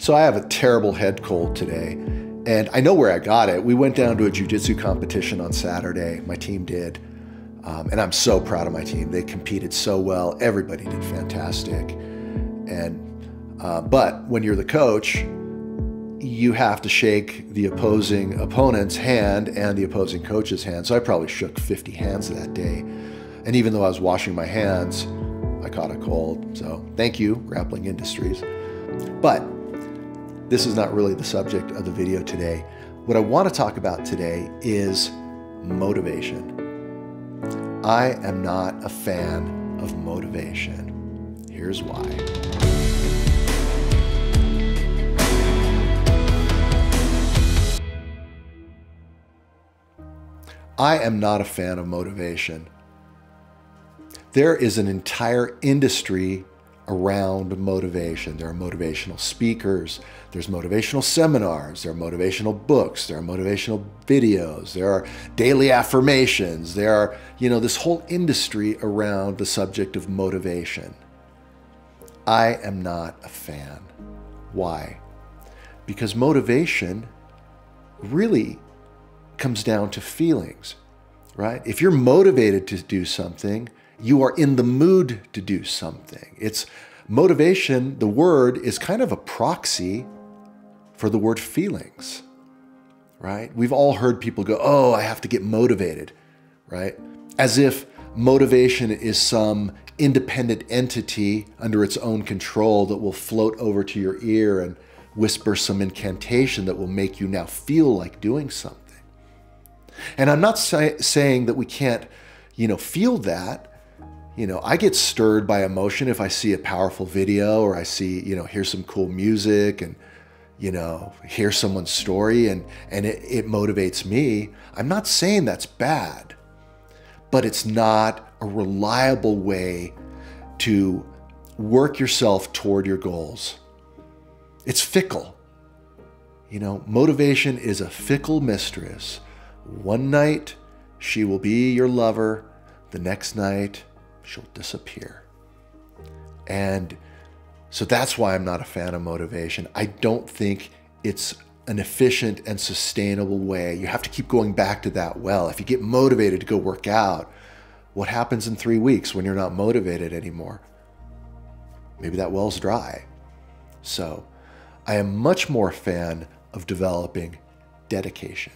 So I have a terrible head cold today, and I know where I got it. We went down to a jiu-jitsu competition on Saturday. My team did, and I'm so proud of my team. They competed so well. Everybody did fantastic. And but when you're the coach, you have to shake the opposing opponent's hand and the opposing coach's hand. So I probably shook 50 hands that day. And even though I was washing my hands, I caught a cold. So thank you, Grappling Industries. But this is not really the subject of the video today. What I want to talk about today is motivation. I am not a fan of motivation. Here's why. I am not a fan of motivation. There is an entire industry around motivation. There are motivational speakers, there's motivational seminars, there are motivational books, there are motivational videos, there are daily affirmations, there are, this whole industry around the subject of motivation. I am not a fan. Why? Because motivation really comes down to feelings, right? If you're motivated to do something, you are in the mood to do something. It's motivation, the word is kind of a proxy for the word feelings, right? We've all heard people go, oh, I have to get motivated, right? As if motivation is some independent entity under its own control that will float over to your ear and whisper some incantation that will make you now feel like doing something. And I'm not saying that we can't, feel that. I get stirred by emotion if I see a powerful video or I see, hear some cool music and, hear someone's story and it motivates me. I'm not saying that's bad, but it's not a reliable way to work yourself toward your goals. It's fickle. Motivation is a fickle mistress. One night, she will be your lover. The next night, she'll disappear. And so that's why I'm not a fan of motivation. I don't think it's an efficient and sustainable way. You have to keep going back to that well. If you get motivated to go work out, what happens in 3 weeks when you're not motivated anymore? Maybe that well's dry. So I am much more a fan of developing dedication.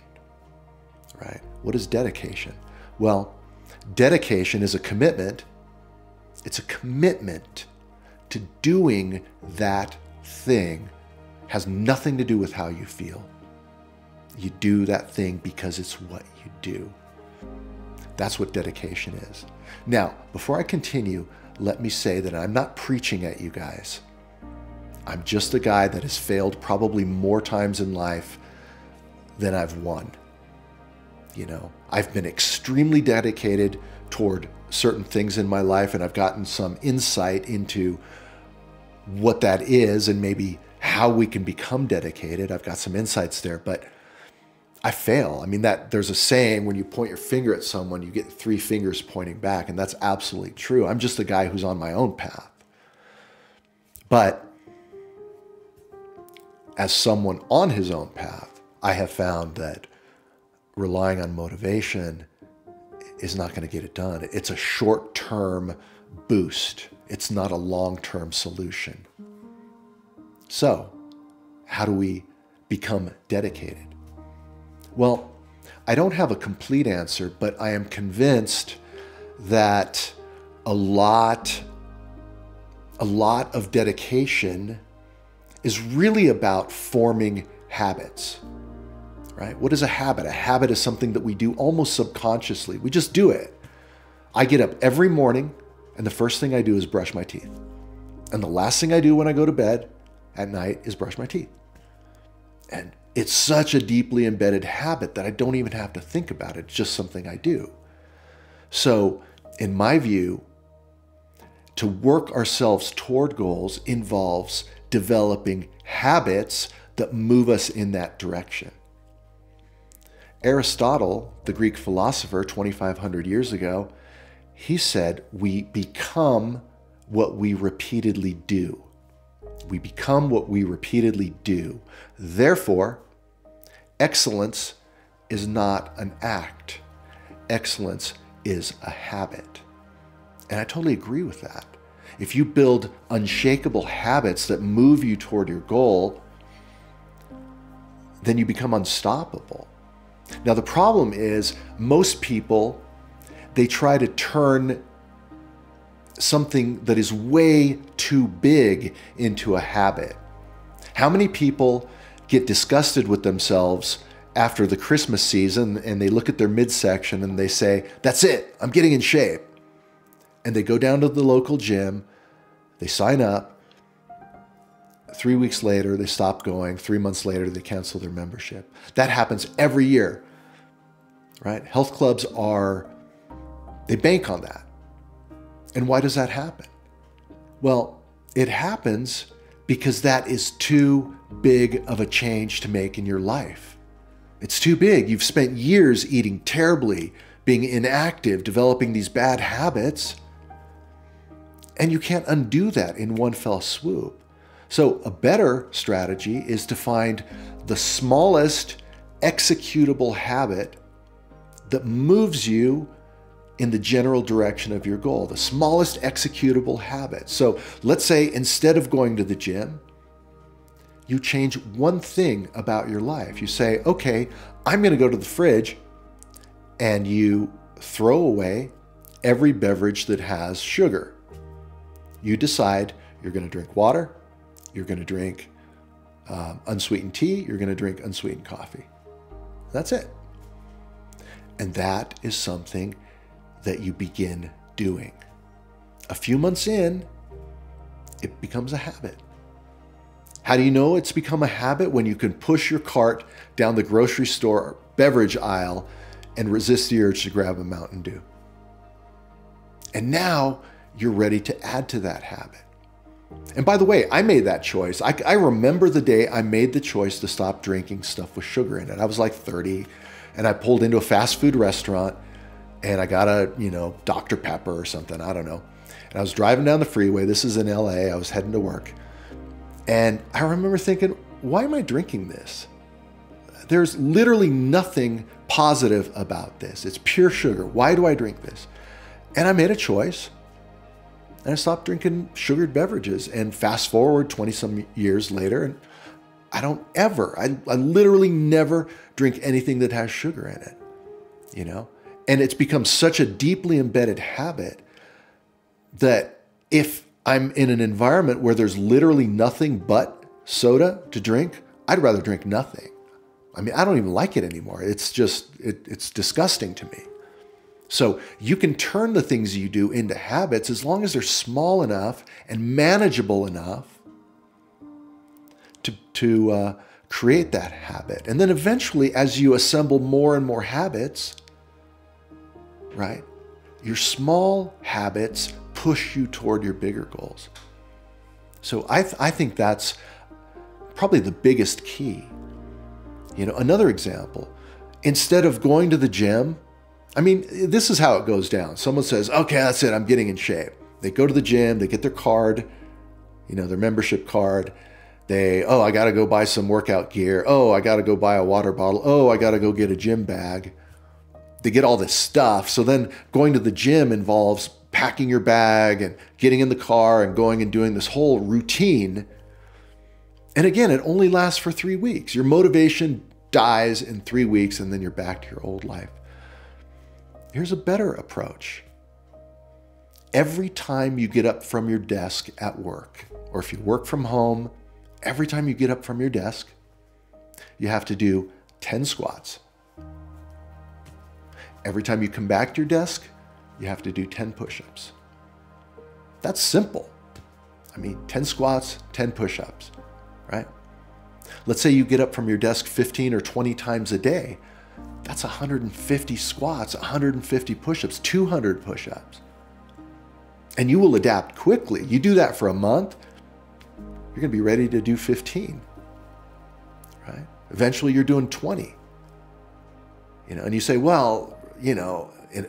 Right? What is dedication? Well, dedication is a commitment. It's a commitment to doing that thing. Has nothing to do with how you feel. You do that thing because it's what you do. That's what dedication is. Now, before I continue, let me say that I'm not preaching at you guys. I'm just a guy that has failed probably more times in life than I've won. I've been extremely dedicated toward certain things in my life, and I've gotten some insight into what that is and maybe how we can become dedicated. I've got some insights there, but I fail. There's a saying, when you point your finger at someone, you get 3 fingers pointing back, and that's absolutely true. I'm just a guy who's on my own path. But as someone on his own path, I have found that relying on motivation is not going to get it done. It's a short-term boost. It's not a long-term solution. So, how do we become dedicated? Well, I don't have a complete answer, but I am convinced that a lot of dedication is really about forming habits. Right? What is a habit? A habit is something that we do almost subconsciously. We just do it. I get up every morning and the first thing I do is brush my teeth. And the last thing I do when I go to bed at night is brush my teeth. And it's such a deeply embedded habit that I don't even have to think about it. It's just something I do. So in my view, to work ourselves toward goals involves developing habits that move us in that direction. Aristotle, the Greek philosopher 2,500 years ago, he said, we become what we repeatedly do. We become what we repeatedly do. Therefore, excellence is not an act. Excellence is a habit. And I totally agree with that. If you build unshakable habits that move you toward your goal, then you become unstoppable. Now, the problem is most people, they try to turn something that is way too big into a habit. How many people get disgusted with themselves after the Christmas season and they look at their midsection and they say, that's it, I'm getting in shape. And they go down to the local gym, they sign up, 3 weeks later, they stop going, 3 months later, they cancel their membership. That happens every year, right? Health clubs they bank on that. And why does that happen? Well, it happens because that is too big of a change to make in your life. It's too big. You've spent years eating terribly, being inactive, developing these bad habits, and you can't undo that in one fell swoop. So a better strategy is to find the smallest executable habit that moves you in the general direction of your goal, the smallest executable habit. So let's say instead of going to the gym, you change one thing about your life. You say, okay, I'm going to go to the fridge, and you throw away every beverage that has sugar. You decide you're going to drink water, you're going to drink unsweetened tea, you're going to drink unsweetened coffee. That's it. And that is something that you begin doing. A few months in, it becomes a habit. How do you know it's become a habit? When you can push your cart down the grocery store beverage aisle and resist the urge to grab a Mountain Dew. And now you're ready to add to that habit. And by the way, I made that choice. I remember the day I made the choice to stop drinking stuff with sugar in it. I was like 30, and I pulled into a fast food restaurant, and I got a, Dr. Pepper or something, I don't know. And I was driving down the freeway. This is in LA. I was heading to work. And I remember thinking, why am I drinking this? There's literally nothing positive about this. It's pure sugar. Why do I drink this? And I made a choice, and I stopped drinking sugared beverages. And fast forward 20 some years later, and I don't ever, I literally never drink anything that has sugar in it, And it's become such a deeply embedded habit that if I'm in an environment where there's literally nothing but soda to drink, I'd rather drink nothing. I mean, I don't even like it anymore. It's just, it's disgusting to me. So you can turn the things you do into habits as long as they're small enough and manageable enough to create that habit. And then eventually, as you assemble more and more habits, right, your small habits push you toward your bigger goals. So I think that's probably the biggest key. Another example, instead of going to the gym, I mean, this is how it goes down. Someone says, okay, that's it, I'm getting in shape. They go to the gym, they get their card, their membership card. I got to go buy some workout gear. Oh, I got to go buy a water bottle. Oh, I got to go get a gym bag. They get all this stuff. So then going to the gym involves packing your bag and getting in the car and going and doing this whole routine. And again, it only lasts for 3 weeks. Your motivation dies in 3 weeks, and then you're back to your old life. Here's a better approach. Every time you get up from your desk at work, or if you work from home, every time you get up from your desk, you have to do 10 squats. Every time you come back to your desk, you have to do 10 push-ups. That's simple. I mean, 10 squats, 10 push-ups, right? Let's say you get up from your desk 15 or 20 times a day. That's 150 squats, 150 push-ups, 200 push-ups. And you will adapt quickly. You do that for a month, you're going to be ready to do 15, right? Eventually you're doing 20. And you say, well,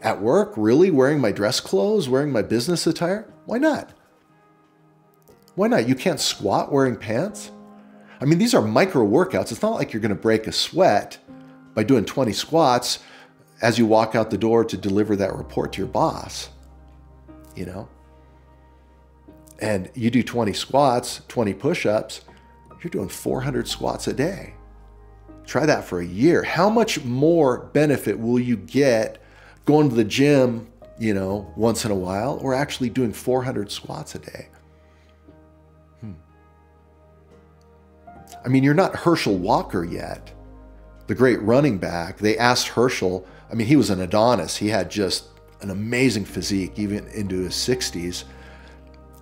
at work, really, wearing my dress clothes, wearing my business attire? Why not? Why not? You can't squat wearing pants. I mean, these are micro workouts. It's not like you're going to break a sweat by doing 20 squats as you walk out the door to deliver that report to your boss, you know? And you do 20 squats, 20 push-ups, you're doing 400 squats a day. Try that for a year. How much more benefit will you get going to the gym, you know, once in a while, or actually doing 400 squats a day? I mean, you're not Herschel Walker yet, the great running back. They asked Herschel, I mean, he was an Adonis. He had just an amazing physique, even into his 60s.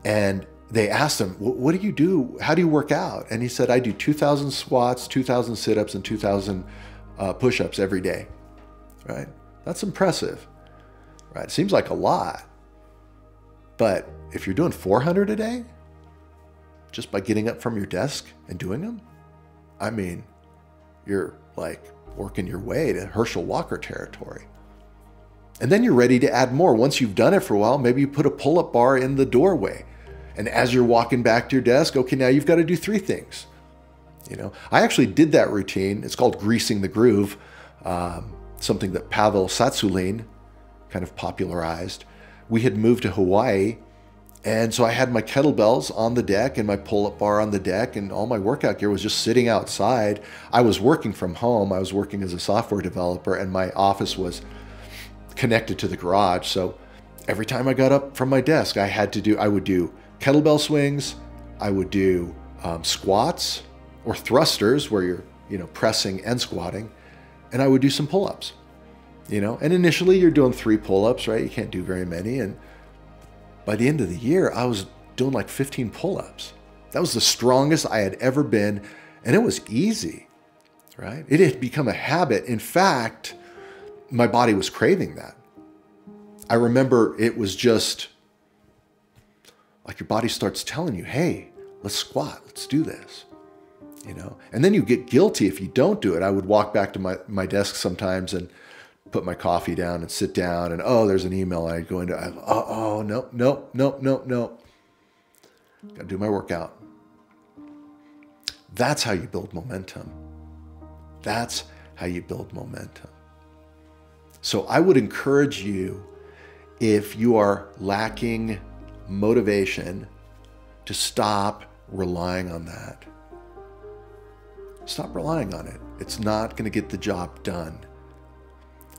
And they asked him, what do you do? How do you work out? And he said, I do 2,000 squats, 2,000 sit-ups, and 2,000 push-ups every day, right? That's impressive, right? Seems like a lot. But if you're doing 400 a day, just by getting up from your desk and doing them, I mean, you're like working your way to Herschel Walker territory. And then you're ready to add more. Once you've done it for a while, maybe you put a pull-up bar in the doorway. And as you're walking back to your desk, okay, now you've got to do 3 things. You know, I actually did that routine. It's called greasing the groove, something that Pavel Tsatsouline kind of popularized. We had moved to Hawaii, and so I had my kettlebells on the deck and my pull-up bar on the deck, and all my workout gear was just sitting outside. I was working from home. I was working as a software developer, and my office was connected to the garage. So every time I got up from my desk, I would do kettlebell swings, I would do squats or thrusters where you're, you know, pressing and squatting, and I would do some pull-ups, you know. And initially you're doing 3 pull-ups, right? You can't do very many. And by the end of the year, I was doing like 15 pull-ups. That was the strongest I had ever been, and it was easy, right? It had become a habit. In fact, my body was craving that. I remember it was just like your body starts telling you, hey, let's squat, let's do this, you know? And then you get guilty if you don't do it. I would walk back to my desk sometimes and put my coffee down and sit down, and oh, there's an email. I'd go into, no. Gotta do my workout. That's how you build momentum. That's how you build momentum. So I would encourage you, if you are lacking motivation, to stop relying on that. Stop relying on it. It's not going to get the job done.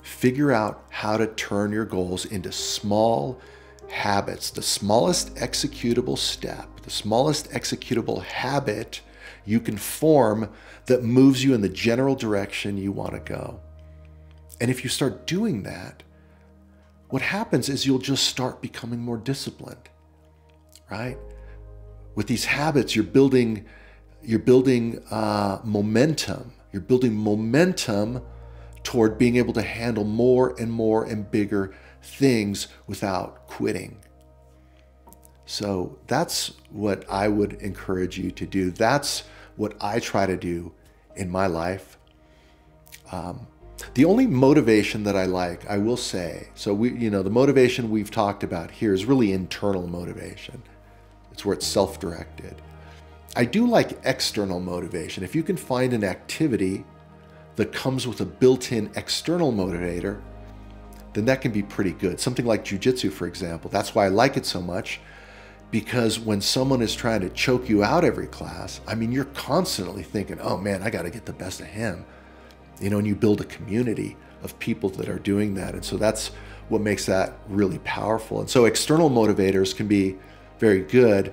Figure out how to turn your goals into small habits, the smallest executable step, the smallest executable habit you can form that moves you in the general direction you want to go. And if you start doing that, what happens is you'll just start becoming more disciplined, right? With these habits, you're building momentum. You're building momentum toward being able to handle more and more and bigger things without quitting. So that's what I would encourage you to do. That's what I try to do in my life. The only motivation that I like, I will say, so the motivation we've talked about here is really internal motivation. It's where it's self-directed. I do like external motivation. If you can find an activity that comes with a built-in external motivator, then that can be pretty good. Something like jiu-jitsu, for example. That's why I like it so much, because when someone is trying to choke you out every class, I mean, you're constantly thinking, oh man, I got to get the best of him. You know, and you build a community of people that are doing that. And so that's what makes that really powerful. And so external motivators can be very good,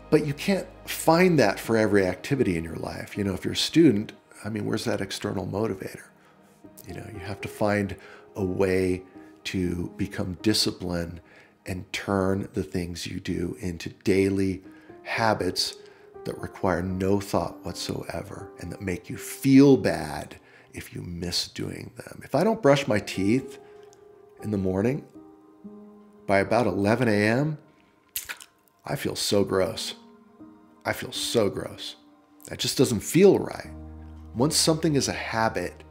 but you can't find that for every activity in your life. You know, if you're a student, I mean, where's that external motivator? You know, you have to find a way to become disciplined and turn the things you do into daily habits that require no thought whatsoever and that make you feel bad if you miss doing them. If I don't brush my teeth in the morning, by about 11 a.m., I feel so gross. I feel so gross. That just doesn't feel right. Once something is a habit,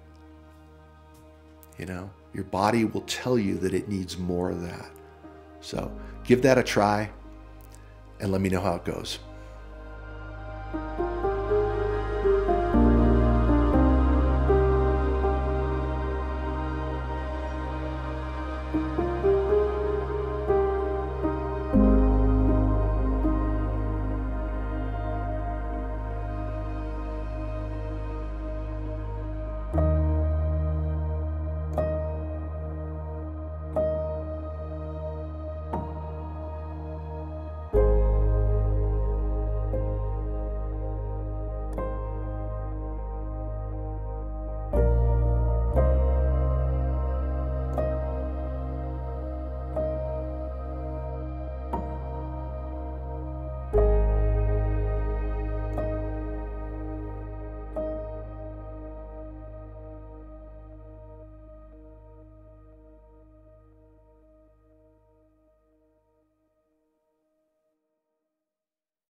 you know, your body will tell you that it needs more of that. So give that a try and let me know how it goes.